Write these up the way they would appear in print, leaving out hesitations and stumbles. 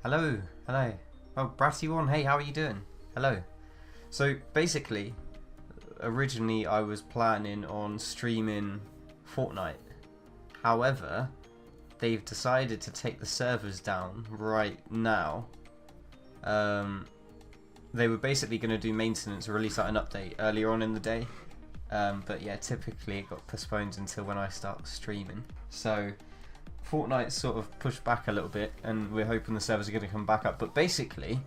Hello, hello. Oh, Bratty1, hey, how are you doing? Hello. So basically, originally I was planning on streaming Fortnite. However, they've decided to take the servers down right now. They were basically going to do maintenance or release out an update earlier on in the day. But yeah, typically it got postponed until when I start streaming. So Fortnite's sort of pushed back a little bit and we're hoping the servers are going to come back up. But basically,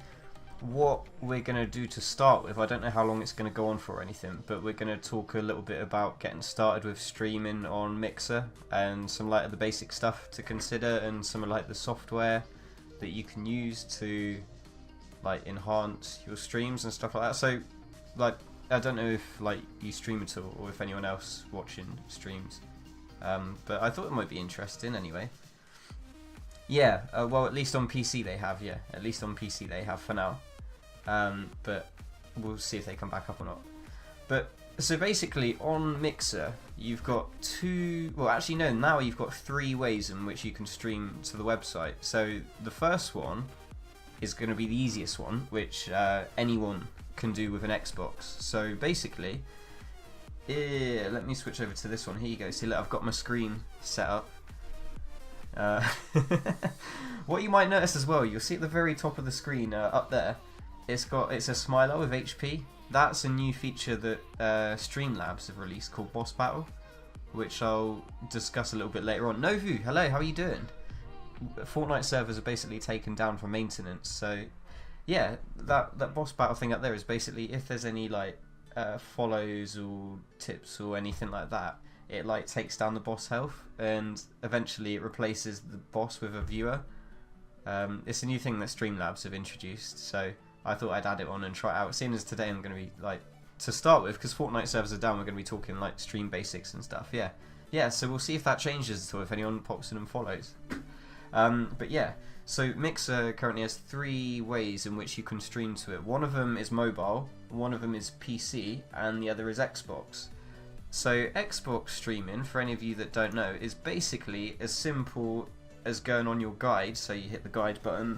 what we're going to do to start with, I don't know how long it's going to go on for or anything, but we're going to talk a little bit about getting started with streaming on Mixer and some like the basic stuff to consider and some of like the software that you can use to like enhance your streams and stuff like that. So like, I don't know if like you stream at all or if anyone else watching streams, but I thought it might be interesting anyway. Yeah, well, at least on PC they have, yeah. At least on PC they have for now. But we'll see if they come back up or not. But, so basically, on Mixer, you've got now you've got 3 ways in which you can stream to the website. So, the first one is going to be the easiest one, which anyone can do with an Xbox. So, basically, let me switch over to this one. Here you go. See, look, I've got my screen set up. What you might notice as well, you'll see at the very top of the screen up there, it's a Smilar with HP. That's a new feature that Streamlabs have released called Boss Battle, which I'll discuss a little bit later on. Novu, hello, how are you doing? Fortnite servers are basically taken down for maintenance, so yeah, that Boss Battle thing up there is basically if there's any like follows or tips or anything like that, it like takes down the boss health and eventually it replaces the boss with a viewer. It's a new thing that Streamlabs have introduced, so I thought I'd add it on and try it out. Seeing as today I'm going to be like, to start with, because Fortnite servers are down, we're going to be talking like stream basics and stuff. Yeah, so we'll see if that changes at all, if anyone pops in and follows. But yeah, so Mixer currently has 3 ways in which you can stream to it. One of them is mobile, one of them is PC, and the other is Xbox. So Xbox streaming, for any of you that don't know, is basically as simple as going on your guide. So you hit the guide button.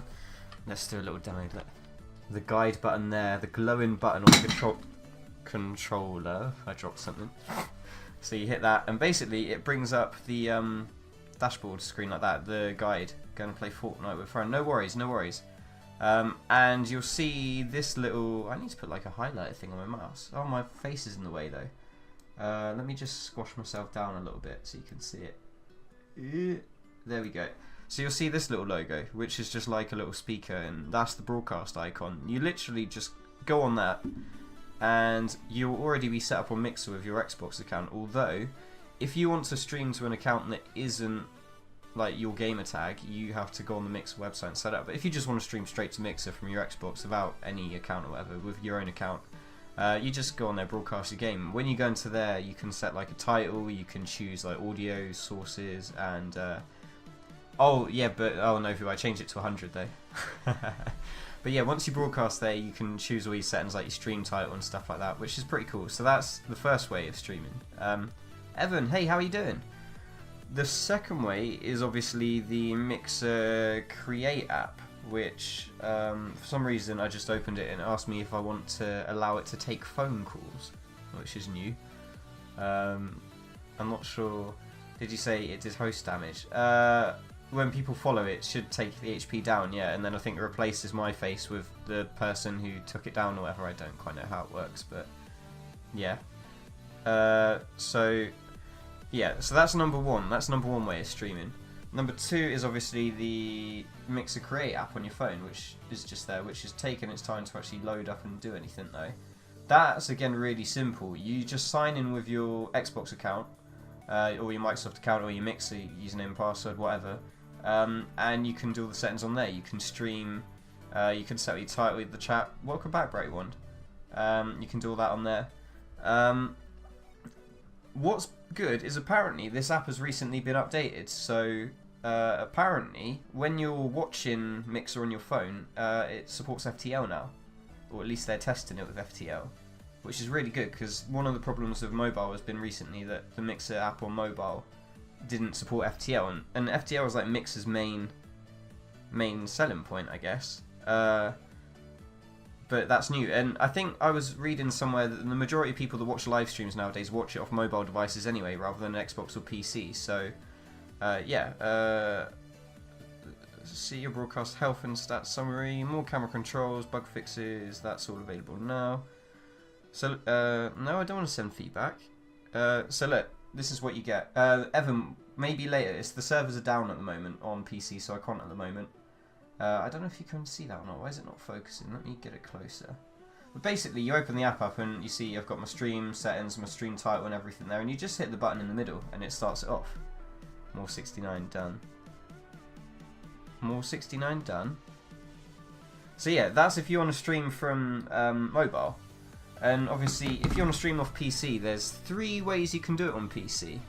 Let's do a little demo. The guide button there, the glowing button on the controller. I dropped something. So you hit that, and basically it brings up the dashboard screen like that. The guide. Going to play Fortnite with friend. No worries, no worries. And you'll see this little. I need to put like a highlighter thing on my mouse. Oh, my face is in the way though. Let me just squash myself down a little bit so you can see it. There we go. So you'll see this little logo, which is just like a little speaker, and that's the broadcast icon. You literally just go on that, and you'll already be set up on Mixer with your Xbox account. Although, if you want to stream to an account that isn't like your gamer tag, you have to go on the Mixer website and set it up. But if you just want to stream straight to Mixer from your Xbox without any account or whatever, with your own account, you just go on there, broadcast your game. When you go into there, you can set like a title, you can choose like audio sources, and oh no, I changed it to 100 though. But yeah, once you broadcast there, you can choose all your settings like your stream title and stuff like that, which is pretty cool. So that's the first way of streaming. Evan, hey, how are you doing? The second way is obviously the Mixer Create app, which for some reason I just opened it and it asked me if I want to allow it to take phone calls, which is new. I'm not sure. Did you say it did host damage? When people follow it, it should take the HP down, yeah, and then I think it replaces my face with the person who took it down or whatever. I don't quite know how it works, but yeah. So that's number 1. That's number 1 way of streaming. Number 2 is obviously the Mixer Create app on your phone, which is just there, which has taken its time to actually load up and do anything though. That's again really simple. You just sign in with your Xbox account, or your Microsoft account, or your Mixer username, password, whatever, and you can do all the settings on there. You can stream, you can set your title, the chat. Welcome back, Bright Wand. You can do all that on there. What's good is apparently this app has recently been updated, so apparently when you're watching Mixer on your phone, it supports FTL now, or at least they're testing it with FTL, which is really good, because one of the problems of mobile has been recently that the Mixer app on mobile didn't support FTL, and FTL is like Mixer's main main selling point, I guess. But that's new, and I think I was reading somewhere that the majority of people that watch live streams nowadays watch it off mobile devices anyway, rather than Xbox or PC. So, yeah. See your broadcast health and stats summary, more camera controls, bug fixes. That's all available now. So, no, I don't want to send feedback. So look, this is what you get. Evan, maybe later. The servers are down at the moment on PC, so I can't at the moment. I don't know if you can see that or not. Why is it not focusing? Let me get it closer. But basically, you open the app up and you see I've got my stream settings, my stream title and everything there, and you just hit the button in the middle and it starts it off. More 69 done. More 69 done. So yeah, that's if you want to stream from mobile. And obviously, if you want to stream off PC, there's 3 ways you can do it on PC.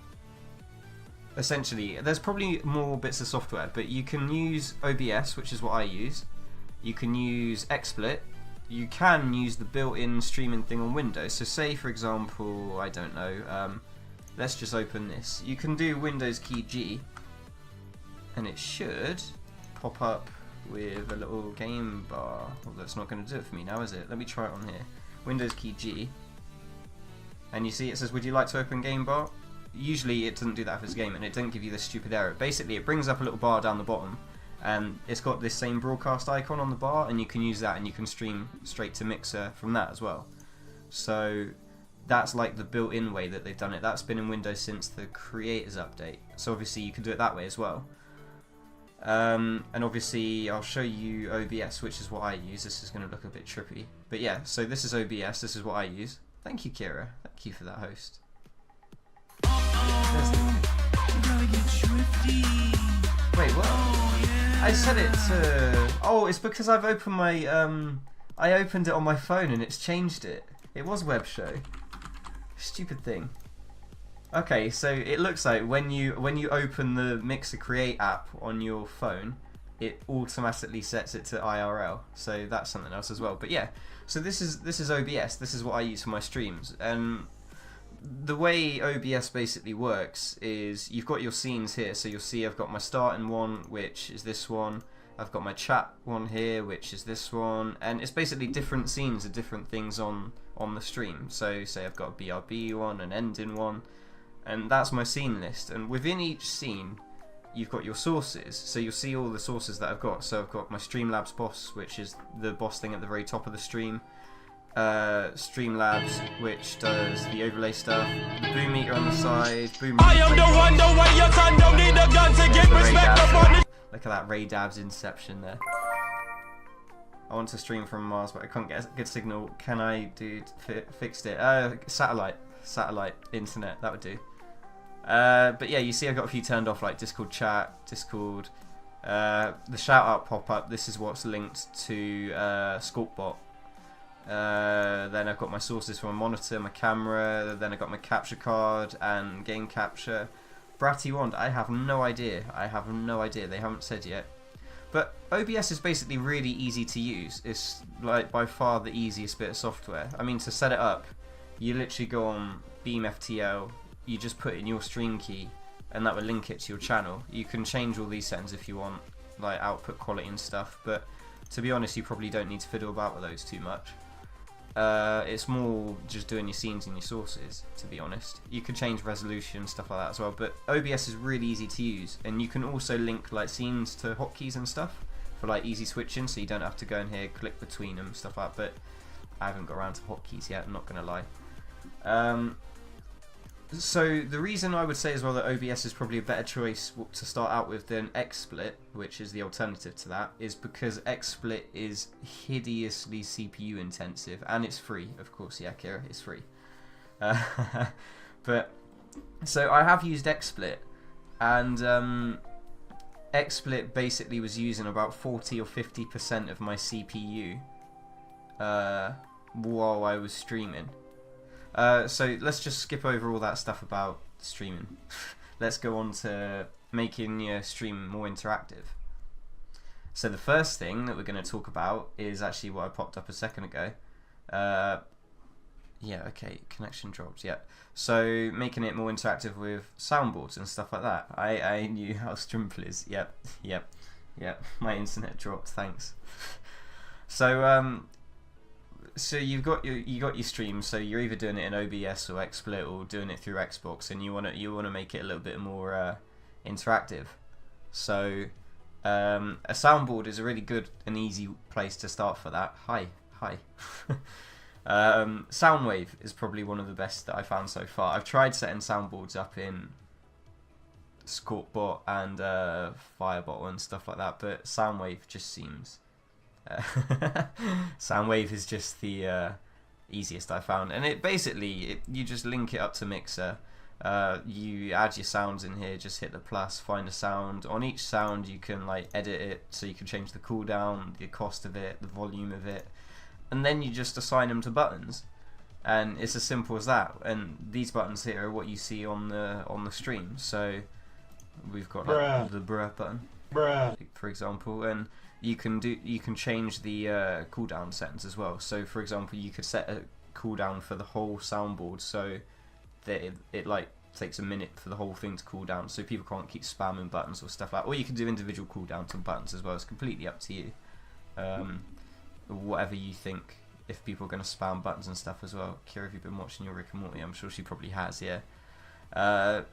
Essentially, there's probably more bits of software, but you can use OBS, which is what I use. You can use XSplit. You can use the built-in streaming thing on Windows. So say, for example, I don't know, let's just open this. You can do Windows key G, and it should pop up with a little game bar. Well, that's not going to do it for me now, is it? Let me try it on here. Windows key G, and you see it says, would you like to open game bar? Usually it doesn't do that if it's a game, and it doesn't give you this stupid error. Basically, it brings up a little bar down the bottom, and it's got this same broadcast icon on the bar, and you can use that, and you can stream straight to Mixer from that as well. So that's like the built-in way that they've done it. That's been in Windows since the Creators Update, so obviously you can do it that way as well. And obviously I'll show you OBS, which is what I use. This is going to look a bit trippy, but yeah, so this is OBS, this is what I use. Thank you, Kira. Thank you for that host. Wait, what? I set it to... Oh, it's because I've opened my... I opened it on my phone and it's changed it. It was web show. Stupid thing. Okay, so it looks like when you open the Mixer Create app on your phone, it automatically sets it to IRL. So that's something else as well. But yeah, so this is OBS. This is what I use for my streams. And the way OBS basically works is you've got your scenes here. So you'll see I've got my starting one, which is this one. I've got my chat one here, which is this one. And it's basically different scenes of different things on the stream. So say I've got a BRB one, an ending one. And that's my scene list. And within each scene, you've got your sources. So you'll see all the sources that I've got. So I've got my Streamlabs boss, which is the boss thing at the very top of the stream. Streamlabs, which does the overlay stuff. The boom meter on the side. Boom meter. I am the one, the way your son don't need a gun to get respect upon it. Look at that Ray Dab's Inception there. I want to stream from Mars, but I can't get a good signal. Can I do fixed it? Satellite internet, that would do. But yeah, you see I've got a few turned off, like Discord chat, Discord, the shout out pop up. This is what's linked to Sculptbot. Then I've got my sources for my monitor, my camera, then I've got my capture card and game capture. Bratty Wand, I have no idea. They haven't said yet. But OBS is basically really easy to use. It's like by far the easiest bit of software. I mean, to set it up, you literally go on BeamFTL, you just put in your stream key, and that will link it to your channel. You can change all these settings if you want, like output quality and stuff, but to be honest, you probably don't need to fiddle about with those too much. It's more just doing your scenes and your sources, to be honest. You can change resolution, stuff like that as well, but OBS is really easy to use, and you can also link like scenes to hotkeys and stuff for like easy switching, so you don't have to go in here, click between them, stuff like that, but I haven't got around to hotkeys yet, I'm not going to lie. So the reason I would say as well that OBS is probably a better choice to start out with than XSplit, which is the alternative to that, is because XSplit is hideously CPU intensive, and it's free, of course. Yeah, Kira, it's free. But so I have used XSplit, and XSplit basically was using about 40 or 50% of my CPU while I was streaming. So let's just skip over all that stuff about streaming. Let's go on to making your stream more interactive. So the first thing that we're going to talk about is actually what I popped up a second ago. Yeah, okay, connection drops, yeah. So making it more interactive with soundboards and stuff like that. I knew how Strimple is, yep. Yeah, my internet dropped. Thanks. So so you got your stream. So you're either doing it in OBS or XSplit or doing it through Xbox, and you wanna make it a little bit more interactive. So a soundboard is a really good and easy place to start for that. Hi. Soundwave is probably one of the best that I found so far. I've tried setting soundboards up in Scorpbot and Firebot and stuff like that, but Soundwave just seems Soundwave is just the easiest I found, and it basically you just link it up to Mixer. You add your sounds in here, just hit the plus, find a sound. On each sound you can like edit it, so you can change the cooldown, the cost of it, the volume of it, and then you just assign them to buttons, and it's as simple as that. And these buttons here are what you see on the stream. So we've got like the bruh button, for example, and you can change the cooldown settings as well. So for example, you could set a cooldown for the whole soundboard, so that it like takes a minute for the whole thing to cool down, so people can't keep spamming buttons or stuff like that. Or you can do individual cooldowns on buttons as well. It's completely up to you. Whatever you think, if people are going to spam buttons and stuff as well. Kira, have you been watching your Rick and Morty? I'm sure she probably has, yeah.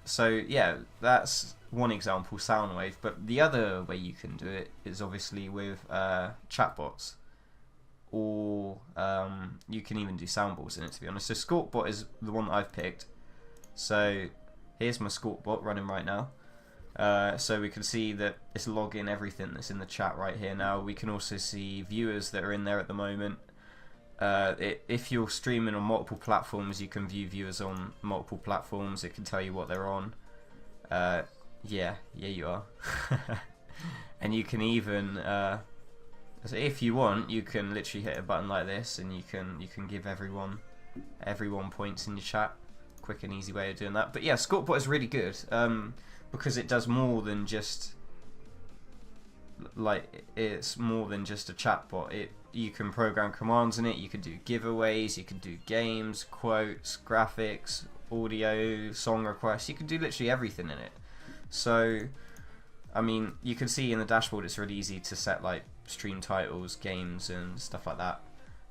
So yeah, that's one example, Soundwave. But the other way you can do it is obviously with chatbots, or you can even do soundboards in it, to be honest. So Scorpbot is the one that I've picked. So here's my Scorpbot running right now. So we can see that it's logging everything that's in the chat right here now. We can also see viewers that are in there at the moment. If you're streaming on multiple platforms, you can view viewers on multiple platforms. It can tell you what they're on. Yeah, you are. And you can even, so if you want, you can literally hit a button like this, and you can give everyone points in your chat. Quick and easy way of doing that. But yeah, Scorpbot is really good because it does more than just it's more than just a chatbot. You can program commands in it. You can do giveaways. You can do games, quotes, graphics, audio, song requests. You can do literally everything in it. So, I mean, you can see in the dashboard it's really easy to set like stream titles, games, and stuff like that.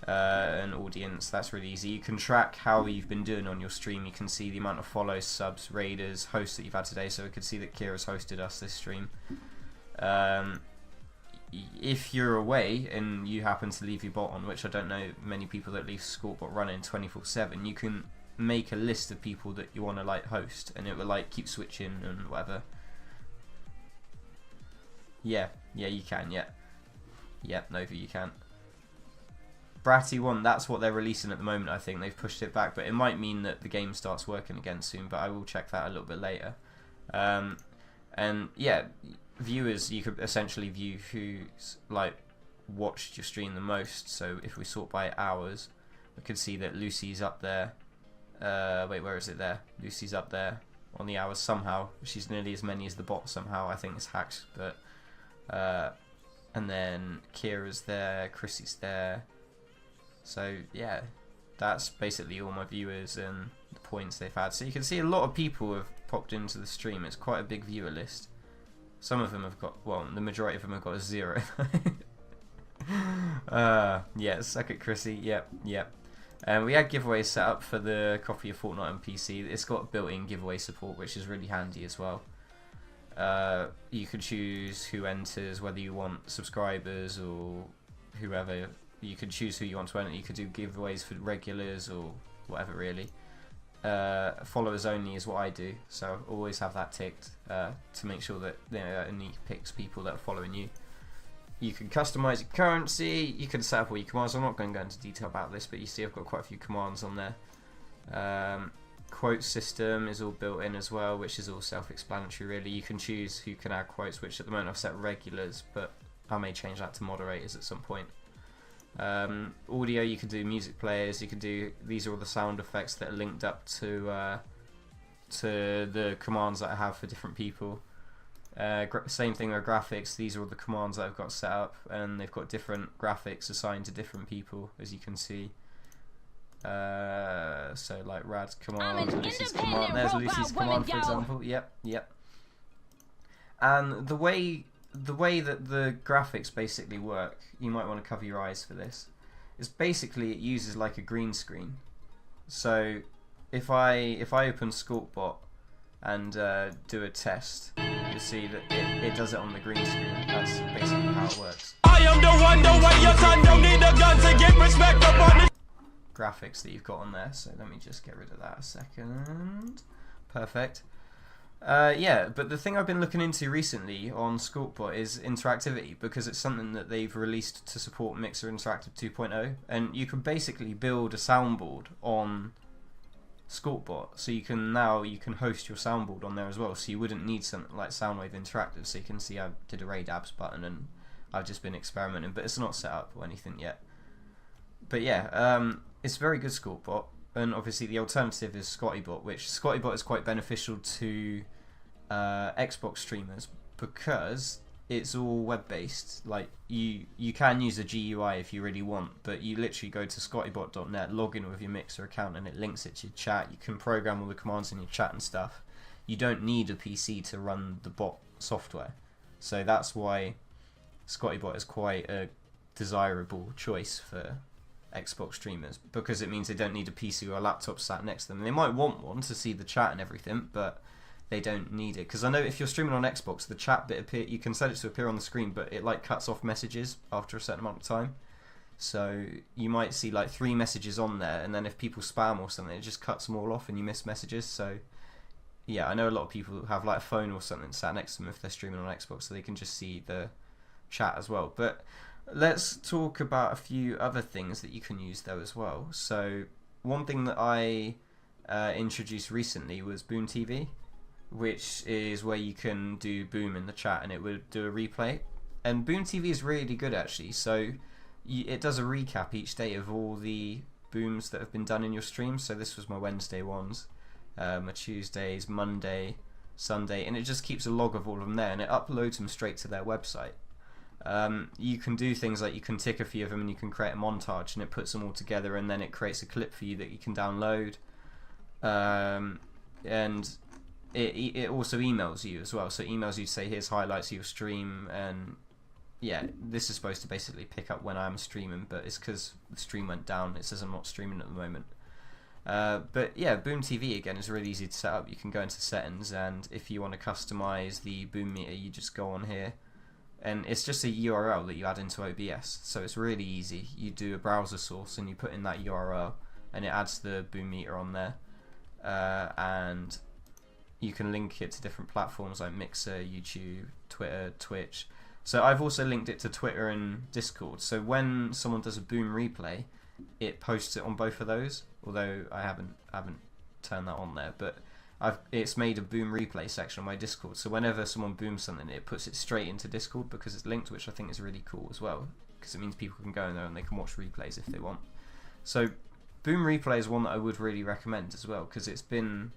An audience, that's really easy. You can track how you've been doing on your stream. You can see the amount of follows, subs, raiders, hosts that you've had today. So we could see that Kira's hosted us this stream. If you're away and you happen to leave your bot on, which I don't know many people that leave Scorpbot running 24/7, you can make a list of people that you want to like host, and it will like keep switching and whatever. Yeah, you can. Yeah, Nova, you can. Bratty 1, that's what they're releasing at the moment. I think they've pushed it back, but it might mean that the game starts working again soon, but I will check that a little bit later. And yeah, viewers, you could essentially view who's like watched your stream the most. So if we sort by hours, we could see that Lucy's up there. Wait, where is it there? Lucy's up there on the hours somehow. She's nearly as many as the bot somehow. I think it's hacked, but and then Kira's there, Chrissy's there. So yeah, that's basically all my viewers and the points they've had. So you can see a lot of people have popped into the stream. It's quite a big viewer list. Some of them have got, well, the majority of them have got a 0. Yeah, suck it, Chrissy. Yep. We had giveaways set up for the copy of Fortnite on PC. It's got built-in giveaway support, which is really handy as well. You can choose who enters, whether you want subscribers or whoever. You can choose who you want to enter. You could do giveaways for regulars or whatever, really. Followers only is what I do, so always have that ticked to make sure that it only picks people that are following you. You can customize your currency. You can set up all your commands. I'm not going to go into detail about this, but you see I've got quite a few commands on there. Quote system is all built in as well, which is all self-explanatory, really. You can choose who can add quotes, which at the moment I've set regulars, but I may change that to moderators at some point. Audio, you can do music players. You can do, these are all the sound effects that are linked up to the commands that I have for different people. Same thing with graphics. These are all the commands that I've got set up, and they've got different graphics assigned to different people, as you can see. So like Rad's command, Lucy's command. There's Lucy's command, for example. Yep. And the way the way that the graphics basically work, you might want to cover your eyes for this, is basically it uses like a green screen. So if I open Sculptbot and do a test, you'll see that it does it on the green screen. That's basically how it works. I am the one, the way your son don't need a gun to get respect upon the graphics that you've got on there. So let me just get rid of that a second. Perfect. Yeah, but the thing I've been looking into recently on Sculptbot is interactivity, because it's something that they've released to support Mixer Interactive 2.0, and you can basically build a soundboard on Sculptbot, so you can host your soundboard on there as well, so you wouldn't need something like Soundwave Interactive. So you can see I did a Raid Apps button and I've just been experimenting, but it's not set up or anything yet. But yeah, it's very good, Sculptbot. And obviously the alternative is Scottybot, which Scottybot is quite beneficial to Xbox streamers because it's all web-based. Like you can use a GUI if you really want, but you literally go to scottybot.net, log in with your Mixer account, and it links it to your chat. You can program all the commands in your chat and stuff. You don't need a PC to run the bot software, so that's why Scottybot is quite a desirable choice for Xbox streamers, because it means they don't need a PC or a laptop sat next to them. They might want one to see the chat and everything, but they don't need it. Because I know if you're streaming on Xbox, the chat bit you can set it to appear on the screen, but it like cuts off messages after a certain amount of time. So you might see like 3 messages on there, and then if people spam or something, it just cuts them all off and you miss messages. So yeah, I know a lot of people have like a phone or something sat next to them if they're streaming on Xbox, so they can just see the chat as well. But let's talk about a few other things that you can use though as well. So one thing that I introduced recently was Boom TV, which is where you can do Boom in the chat and it would do a replay. And Boom TV is really good actually. So it does a recap each day of all the booms that have been done in your stream. So this was my Wednesday ones, my Tuesdays, Monday, Sunday, and it just keeps a log of all of them there, and it uploads them straight to their website. You can do things like you can tick a few of them and you can create a montage, and it puts them all together, and then it creates a clip for you that you can download. And it also emails you as well, so it emails you to say here's highlights of your stream. And yeah, this is supposed to basically pick up when I'm streaming, but it's because the stream went down. It says I'm not streaming at the moment. But yeah, Boom TV again is really easy to set up. You can go into settings, and if you want to customize the boom meter, you just go on here, and it's just a URL that you add into OBS. So it's really easy. You do a browser source and you put in that URL, and it adds the boom meter on there, and you can link it to different platforms like Mixer, YouTube, Twitter, Twitch. So I've also linked it to Twitter and Discord. So when someone does a boom replay, it posts it on both of those. Although I haven't turned that on there, but it's made a boom replay section on my Discord. So whenever someone booms something, it puts it straight into Discord because it's linked, which I think is really cool as well, because it means people can go in there and they can watch replays if they want. So boom replay is one that I would really recommend as well, because it's been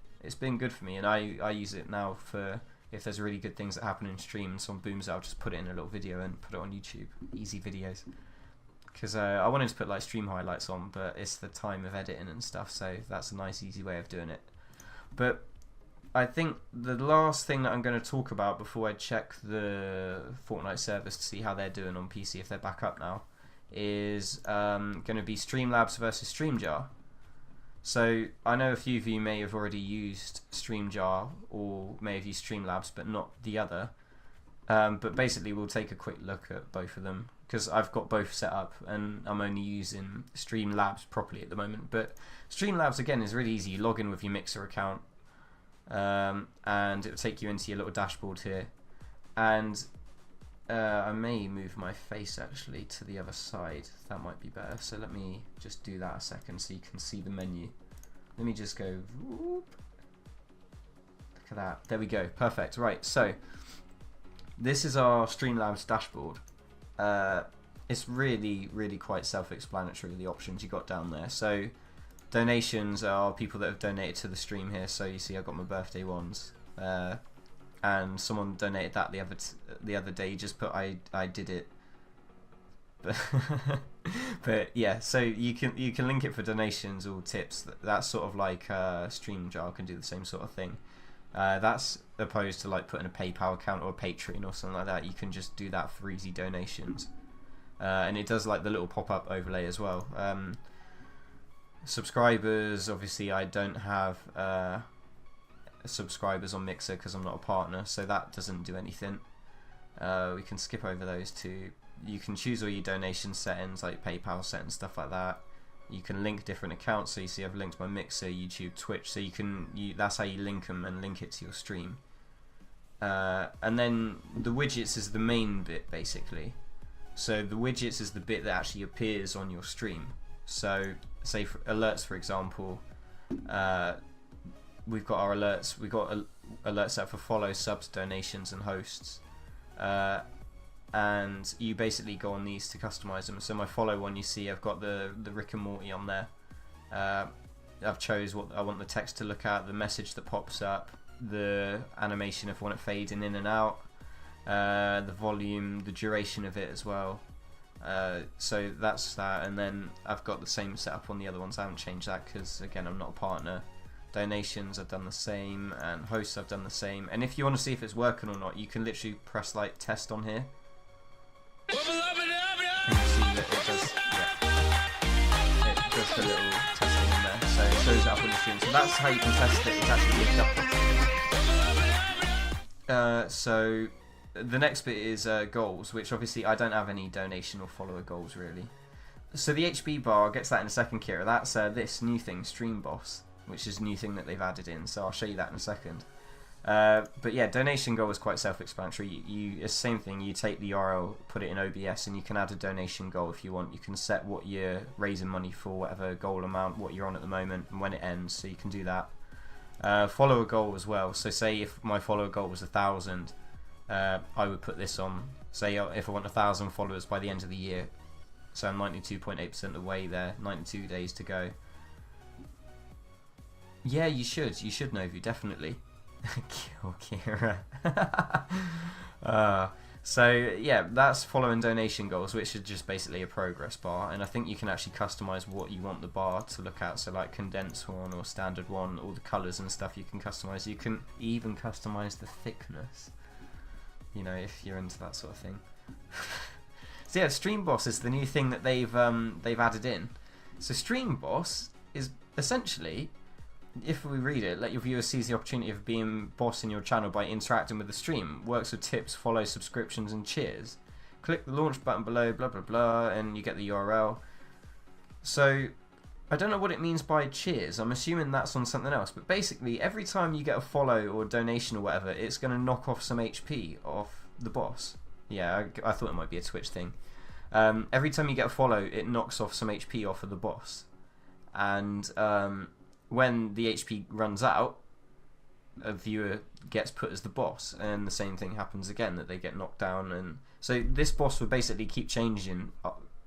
good for me, and I use it now for if there's really good things that happen in stream and someone booms it, I'll just put it in a little video and put it on YouTube. Easy videos. Because I wanted to put like stream highlights on, but it's the time of editing and stuff, so that's a nice easy way of doing it. But I think the last thing that I'm going to talk about before I check the Fortnite servers to see how they're doing on PC, if they're back up now, is going to be Streamlabs versus StreamJar. So I know a few of you may have already used StreamJar or may have used Streamlabs, but not the other. But basically we'll take a quick look at both of them, because I've got both set up and I'm only using Streamlabs properly at the moment. But Streamlabs again is really easy. You log in with your Mixer account, and it will take you into your little dashboard here. And I may move my face actually to the other side. That might be better. So let me just do that a second so you can see the menu. Let me just go. Whoop. Look at that. There we go. Perfect. Right. So this is our Streamlabs dashboard. It's really quite self-explanatory, the options you got down there. So donations are people that have donated to the stream here. So you see I've got my birthday ones, and someone donated that the other day. You just put I did it. But yeah, so you can link it for donations or tips. That's sort of like StreamJar can do the same sort of thing. That's opposed to like putting a PayPal account or a Patreon or something like that. You can just do that for easy donations. And it does like the little pop-up overlay as well. Subscribers, obviously I don't have subscribers on Mixer because I'm not a partner, so that doesn't do anything. We can skip over those two. You can choose all your donation settings, like PayPal settings, stuff like that. You can link different accounts, so you see I've linked my Mixer, YouTube, Twitch, so that's how you link them and link it to your stream. And then the widgets is the main bit, basically. So the widgets is the bit that actually appears on your stream. So say for alerts, for example, we've got our alerts. We've got alerts set for follow, subs, donations, and hosts. And you basically go on these to customize them. So my follow one, you see I've got the Rick and Morty on there. I've chose what I want the text to look at, the message that pops up, the animation if I want it fading in and out, the volume, the duration of it as well. So that's that, and then I've got the same setup on the other ones. I haven't changed that because again I'm not a partner. Donations I've done the same, and hosts I've done the same. And if you want to see if it's working or not, you can literally press like test on here. And you see that it does, yeah, it does the little testing in there, so it shows it up on the screen. So that's how you can test it. It's actually linked up. So the next bit is goals, which obviously I don't have any donation or follower goals really. So the HB bar, I'll get to that in a second, Kira. That's this new thing, Stream Boss, which is a new thing that they've added in. So I'll show you that in a second. But yeah, donation goal is quite self-explanatory. It's the same thing. You take the URL, put it in OBS, and you can add a donation goal if you want. You can set what you're raising money for, whatever goal amount, what you're on at the moment, and when it ends. So you can do that. Follower goal as well. So say if my follower goal was 1,000, I would put this on. Say if I want 1,000 followers by the end of the year. So I'm 92.8% of the way there. 92 days to go. Yeah, you should. You should, Novu, definitely. Kill Kira. So yeah, that's following donation goals, which is just basically a progress bar, and I think you can actually customize what you want the bar to look at. So like condensed one or standard one, all the colors and stuff you can customize. You can even customize the thickness, you know, if you're into that sort of thing. So yeah, Stream Boss is the new thing that they've added in. So Stream Boss is essentially, if we read it, let your viewers seize the opportunity of being boss in your channel by interacting with the stream. Works with tips, follows, subscriptions, and cheers. Click the launch button below, blah blah blah, and you get the URL. So I don't know what it means by cheers. I'm assuming that's on something else. But basically, every time you get a follow or donation or whatever, it's going to knock off some HP off the boss. Yeah, I thought it might be a Twitch thing. Every time you get a follow, it knocks off some HP off of the boss. And when the HP runs out, a viewer gets put as the boss, and the same thing happens again, that they get knocked down. And so this boss would basically keep changing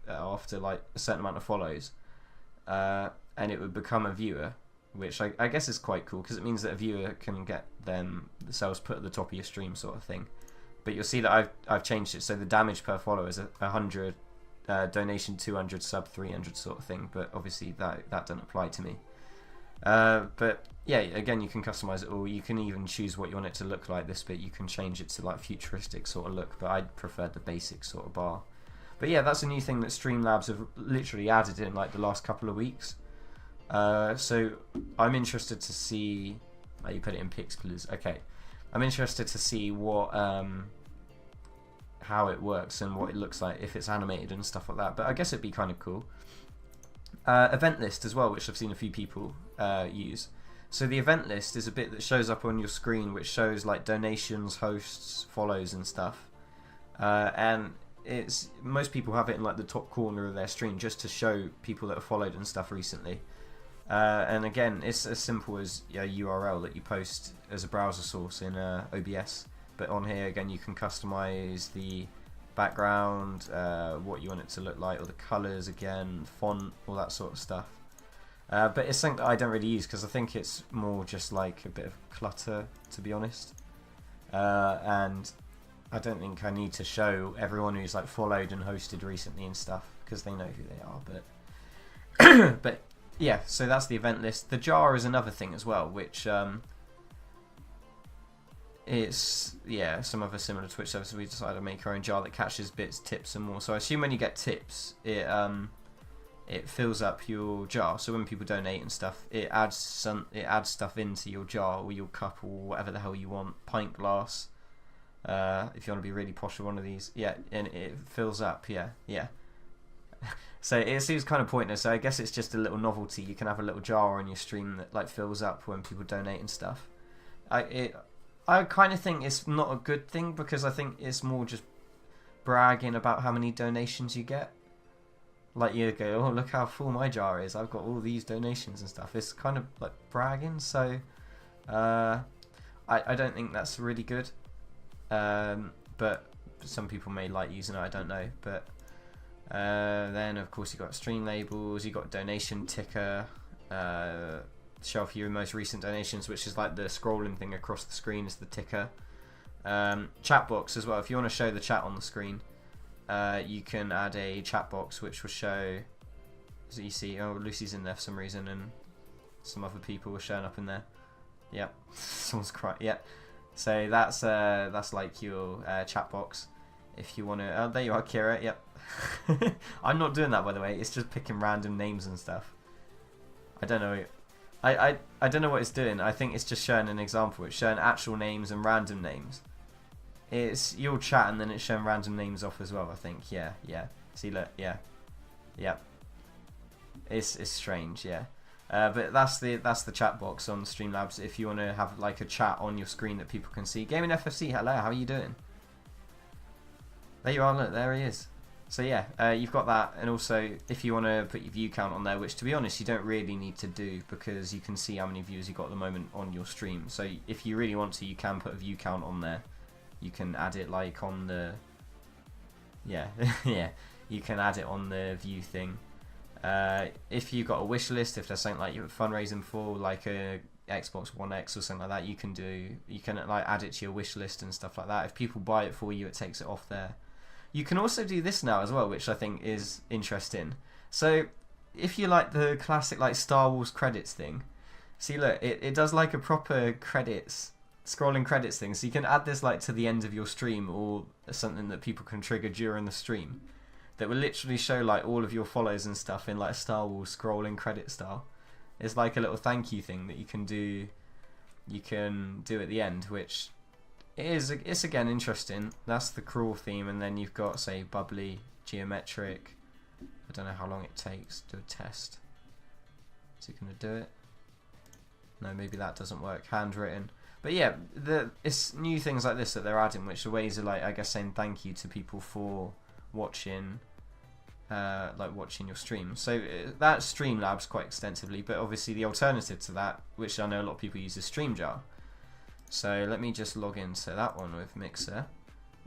after like a certain amount of follows, and it would become a viewer, which I guess is quite cool because it means that a viewer can get themselves put at the top of your stream, sort of thing. But you'll see that I've changed it, so the damage per follow is 100, donation 200, sub 300 sort of thing. But obviously that doesn't apply to me. But yeah, again, you can customize it all. You can even choose what you want it to look like. This bit you can change it to like futuristic sort of look, but I prefer the basic sort of bar. But yeah, that's a new thing that Streamlabs have literally added in like the last couple of weeks. So I'm interested to see. Oh, you put it in pixels. Okay, I'm interested to see what how it works and what it looks like if it's animated and stuff like that. But I guess it'd be kind of cool. Event list as well, which I've seen a few people use. So the event list is a bit that shows up on your screen, which shows like donations, hosts, follows, and stuff. And it's most people have it in like the top corner of their stream just to show people that have followed and stuff recently. And again, it's as simple as a URL that you post as a browser source in OBS. But on here again, you can customize the background, what you want it to look like, or the colors again, font, all that sort of stuff. But it's something that I don't really use because I think it's more just like a bit of clutter, to be honest. And I don't think I need to show everyone who's like followed and hosted recently and stuff because they know who they are. But but yeah, so that's the event list. The jar is another thing as well, which It's, yeah, some other similar Twitch services. We decided to make our own jar that catches bits, tips, and more. So I assume when you get tips, it fills up your jar. So when people donate and stuff, it adds stuff into your jar or your cup or whatever the hell you want, pint glass. If you want to be really posh with one of these, yeah, and it fills up. Yeah. So it seems kind of pointless. So I guess it's just a little novelty. You can have a little jar on your stream that like fills up when people donate and stuff. I kind of think it's not a good thing because I think it's more just bragging about how many donations you get. Like you go, oh look how full my jar is. I've got all these donations and stuff. It's kind of like bragging. So I don't think that's really good. But some people may like using it. I don't know. But then of course you got stream labels. You got donation ticker. Show off your most recent donations, which is like the scrolling thing across the screen is the ticker. Chat box as well. If you want to show the chat on the screen, you can add a chat box which will show, as you see, oh Lucy's in there for some reason and some other people were showing up in there. Yep, someone's crying. Yep. So that's like your chat box. If you want to, oh there you are, Kira. Yep. I'm not doing that by the way. It's just picking random names and stuff. I don't know. I don't know what it's doing. I think it's just showing an example. It's showing actual names and random names. It's your chat and then it's showing random names off as well, I think. Yeah. See, look, yeah. It's strange, yeah. But that's the chat box on Streamlabs if you want to have like a chat on your screen that people can see. Gaming FFC, hello, how are you doing? There you are, look, there he is. So yeah, you've got that, and also if you want to put your view count on there, which to be honest you don't really need to do because you can see how many views you've got at the moment on your stream. So if you really want to, you can put a view count on there. You can add it like on the, yeah, you can add it on the view thing. If you've got a wish list, if there's something like you're fundraising for, like a Xbox One X or something like that, you can like add it to your wish list and stuff like that. If people buy it for you, it takes it off there. You can also do this now as well, which I think is interesting. So if you like the classic like Star Wars credits thing, see look, it does like a proper credits, scrolling credits thing. So you can add this like to the end of your stream or something that people can trigger during the stream that will literally show like all of your follows and stuff in like a Star Wars scrolling credit style. It's like a little thank you thing that you can do at the end, which it's again interesting. That's the crawl theme, and then you've got say bubbly, geometric. I don't know how long it takes to do a test. Is it going to do it? No, maybe that doesn't work. Handwritten. But yeah, it's new things like this that they're adding, which are ways of like I guess saying thank you to people for watching, watching your stream. So that's Streamlabs quite extensively, but obviously the alternative to that, which I know a lot of people use, is StreamJar. So let me just log into that one with Mixer.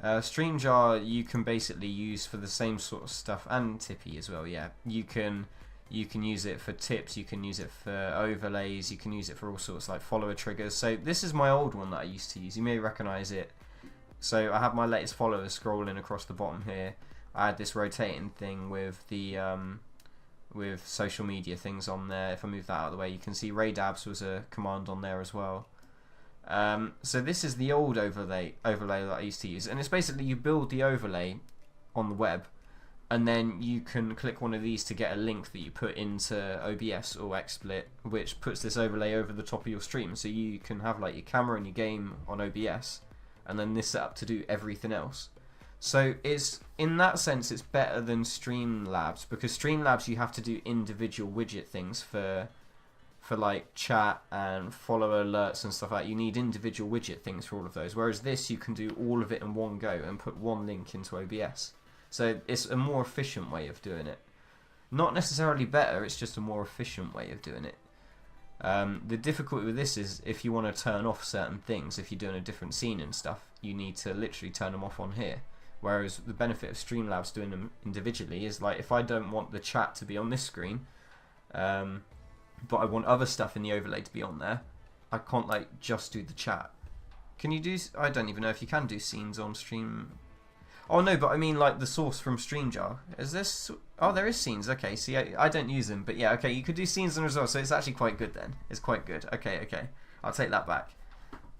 StreamJar you can basically use for the same sort of stuff, and Tippy as well. Yeah, you can use it for tips, you can use it for overlays, you can use it for all sorts like follower triggers. So this is my old one that I used to use. You may recognize it. So I have my latest followers scrolling across the bottom here. I had this rotating thing with the with social media things on there. If I move that out of the way, you can see Raydabs was a command on there as well. So this is the old overlay that I used to use, and it's basically you build the overlay on the web, and then you can click one of these to get a link that you put into OBS or XSplit, which puts this overlay over the top of your stream. So you can have like your camera and your game on OBS, and then this set up to do everything else. So it's in that sense it's better than Streamlabs, because Streamlabs you have to do individual widget things for like chat and follower alerts and stuff like that. You need individual widget things for all of those, whereas this you can do all of it in one go and put one link into OBS. So it's a more efficient way of doing it. Not necessarily better, it's just a more efficient way of doing it. The difficulty with this is if you want to turn off certain things, if you're doing a different scene and stuff, you need to literally turn them off on here. Whereas the benefit of Streamlabs doing them individually is like if I don't want the chat to be on this screen, but I want other stuff in the overlay to be on there, I can't like just do the chat. Can you do, I don't even know if you can do scenes on stream. Oh no, but I mean like the source from StreamJar. Is this, oh there is scenes, okay, see I don't use them, but yeah, okay, you could do scenes on as well, so it's actually quite good then. It's quite good, okay, I'll take that back.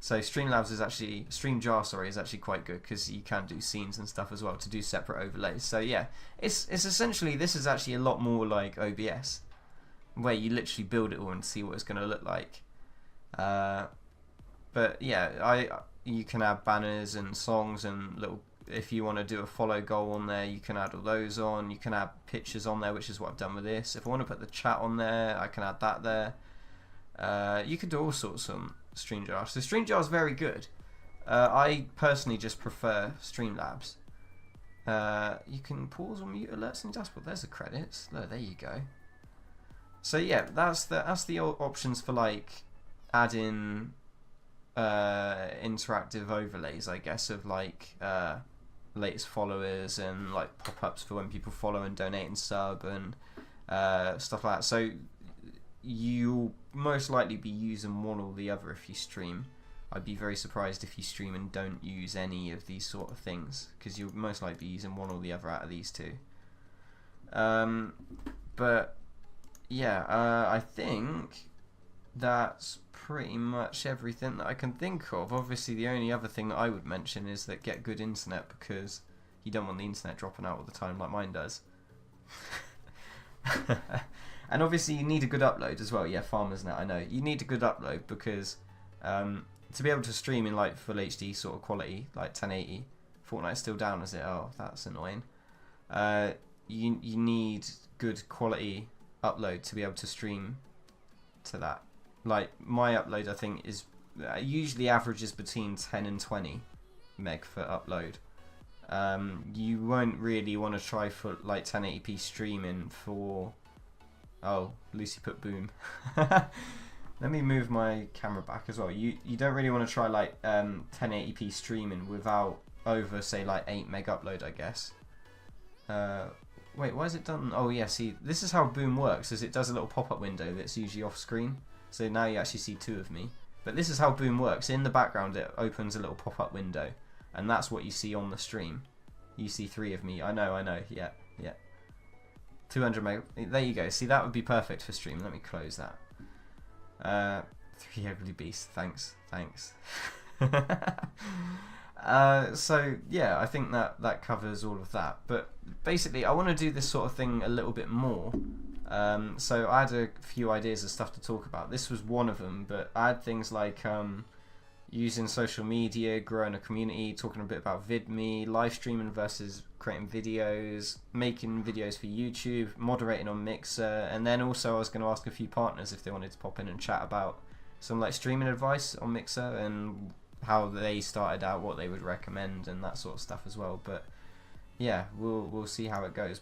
So Streamlabs is actually, StreamJar, sorry, is actually quite good because you can do scenes and stuff as well to do separate overlays. So yeah, it's essentially, this is actually a lot more like OBS, where you literally build it all and see what it's going to look like. But yeah, you can add banners and songs and little, if you want to do a follow goal on there, you can add all those on. You can add pictures on there, which is what I've done with this. If I want to put the chat on there, I can add that there. You can do all sorts on StreamJar. So StreamJar is very good. I personally just prefer Streamlabs. You can pause or mute alerts in the dashboard. There's the credits. There you go. So yeah, that's the options for like adding interactive overlays, I guess, of like latest followers and like pop-ups for when people follow and donate and sub and stuff like that. So you'll most likely be using one or the other if you stream. I'd be very surprised if you stream and don't use any of these sort of things, because you'll most likely be using one or the other out of these two. But yeah, I think that's pretty much everything that I can think of. Obviously, the only other thing that I would mention is that get good internet, because you don't want the internet dropping out all the time like mine does. And obviously you need a good upload as well. Yeah, FarmersNet, I know. You need a good upload because to be able to stream in like full HD sort of quality, like 1080, Fortnite's still down, is it? Oh, that's annoying. You need good quality upload to be able to stream to that. Like my upload, I think, is usually averages between 10 and 20 meg for upload. You won't really want to try for like 1080p streaming for... Oh, Lucy put boom. Let me move my camera back as well. You don't really want to try like 1080p streaming without over, say, like 8 meg upload, I guess. Wait, why is it done? Oh yeah, see, this is how boom works, is it does a little pop-up window that's usually off screen. So now you actually see two of me. But this is how boom works. In the background it opens a little pop-up window, and that's what you see on the stream. You see 3 of me. I know, yeah. 200 meg. There you go. See, that would be perfect for stream. Let me close that. 3 ugly beasts. Thanks. So yeah, I think that covers all of that. But basically, I want to do this sort of thing a little bit more. So I had a few ideas of stuff to talk about. This was one of them, but I had things like using social media, growing a community, talking a bit about VidMe, live streaming versus creating videos, making videos for YouTube, moderating on Mixer, and then also I was going to ask a few partners if they wanted to pop in and chat about some like streaming advice on Mixer and how they started out, what they would recommend, and that sort of stuff as well. But yeah, we'll see how it goes.